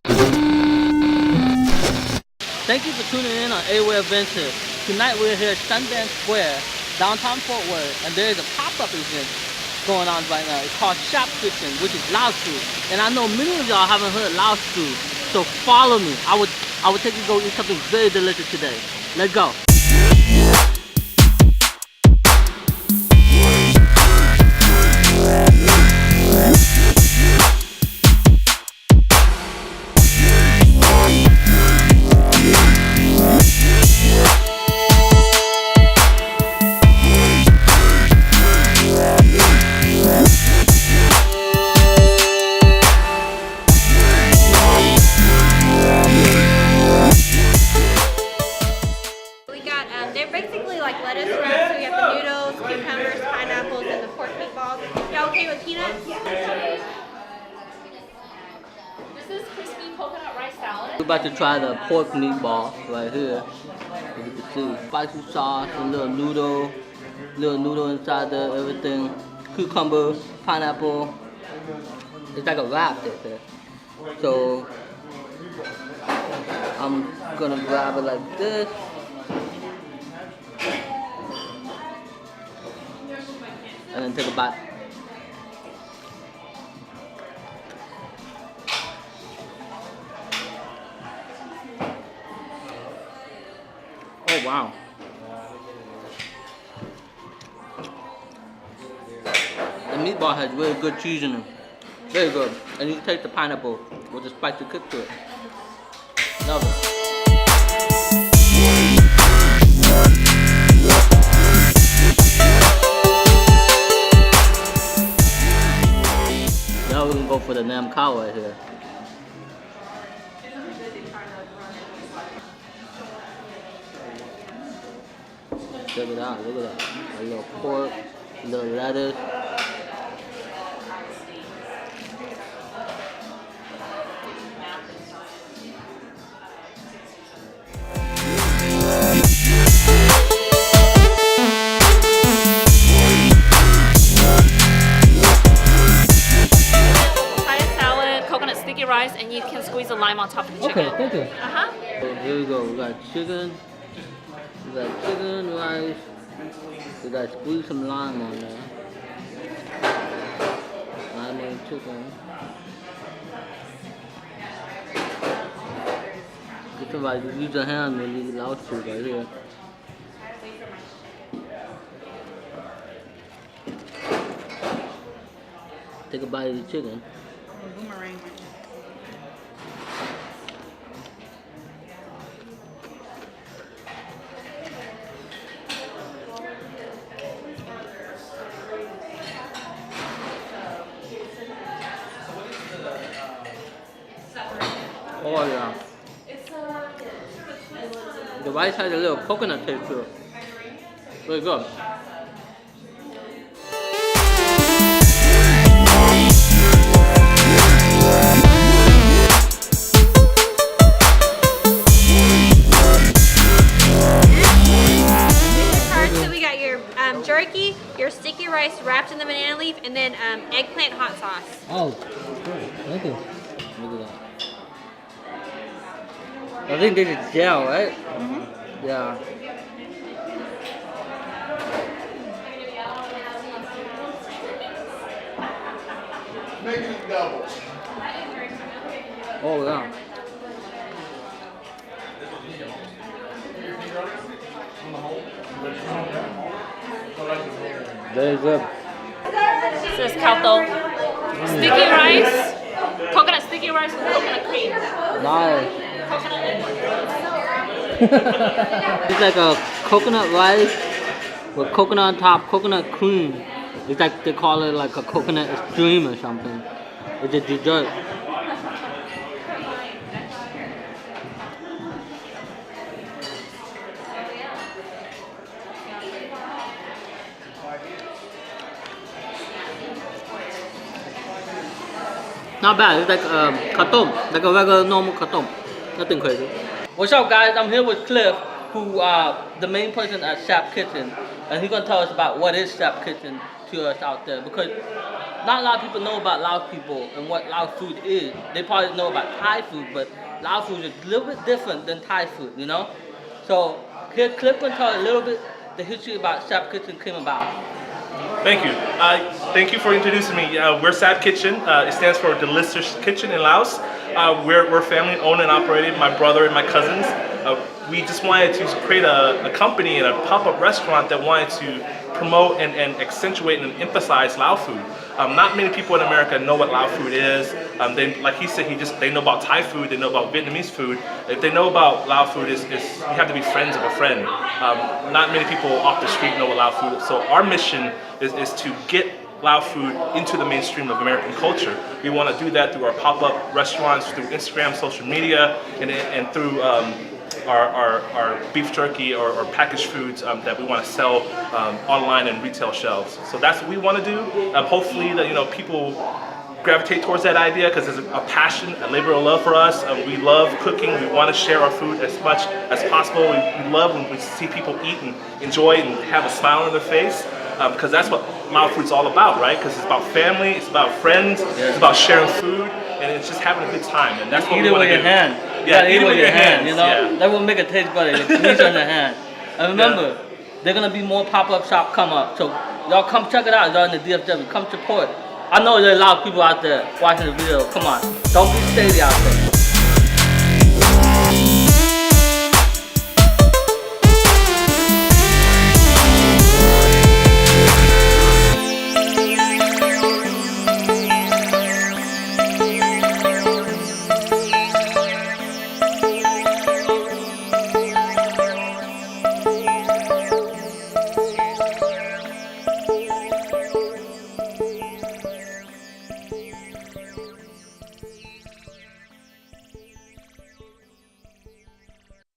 Thank you for tuning in on Arareventure. Tonight we're here at Sundance Square, downtown Fort Worth, and there is a pop-up event going on right now. It's called Saap Kitchen, which is Laos food. And I know many of y'all haven't heard Laos food, so follow me. I would take you to go eat something very delicious today. Let's go. They're basically like lettuce wraps, so we have the noodles, cucumbers, pineapples, and the pork meatballs. Y'all okay with peanuts? This is crispy coconut rice salad. We're about to try the pork meatball right here. As you can see, spicy sauce, a little noodle inside there, everything. Cucumber, pineapple. It's like a wrap there. So I'm gonna grab it like this. And then take a bite. Oh wow. The meatball has really good cheese in it. Very good. And you taste the pineapple with the spicy kick to it. Love it. Now we're gonna go for the nam khao right here. Check it out, look at that. A little pork, a little lettuce. Sticky rice, and you can squeeze a lime on top of the chicken. Okay, thank you. So here we go. We got chicken. We got chicken, rice. We got squeeze some lime on there. Lime and chicken. Get somebody to use your hand when you eat Laos food right here. Take a bite of the chicken. Boomerang. Oh yeah. The rice has a little coconut taste to it. Very good. So we got your jerky, your sticky rice wrapped in the banana leaf, and then eggplant hot sauce. Oh, good. Thank you. Look at that. I think this is gel, right? Mm-hmm. Yeah. Make it double. Oh yeah. Very good. This is kalto. Sticky rice, coconut sticky rice with coconut cream. Nice. Coconut. It's like a coconut rice with coconut on top, coconut cream. It's like they call it like a coconut extreme or something. It's a dessert. Not bad. It's like katom, like a regular normal katom. Nothing crazy. What's up, guys? I'm here with Cliff, who the main person at Saap Kitchen, and he's gonna tell us about what is Saap Kitchen to us out there, because not a lot of people know about Lao people and what Lao food is. They probably know about Thai food, but Lao food is a little bit different than Thai food, you know? So here, Cliff can tell a little bit the history about Saap Kitchen came about. Thank you. Thank you for introducing me. We're Saap Kitchen. It stands for Delicious Kitchen in Laos. We're family owned and operated, my brother and my cousins. We just wanted to create a company and a pop-up restaurant that wanted to promote and accentuate and emphasize Lao food. Not many people in America know what Lao food is. They, like he said, they know about Thai food, they know about Vietnamese food. If they know about Lao food, you have to be friends of a friend. Not many people off the street know what Lao food is. So our mission is to get Lao food into the mainstream of American culture. We want to do that through our pop-up restaurants, through Instagram, social media, and through our beef jerky or packaged foods that we want to sell online and retail shelves. So that's what we want to do. Hopefully that people gravitate towards that idea because it's a passion, a labor of love for us. We love cooking. We want to share our food as much as possible. We love when we see people eat and enjoy and have a smile on their face. Because that's what Lao food's all about, right? Because it's about family, it's about friends, it's about sharing food, and it's just having a good time. And that's what we want to do. Eat it with your hand. Yeah, eat it with your hand. You know, yeah. that will make it taste better. You eat it on your hand. And remember, there's gonna be more pop-up shop come up. So y'all come check it out. Y'all in the DFW, come support. I know there's a lot of people out there watching the video. Come on, don't be steady out there.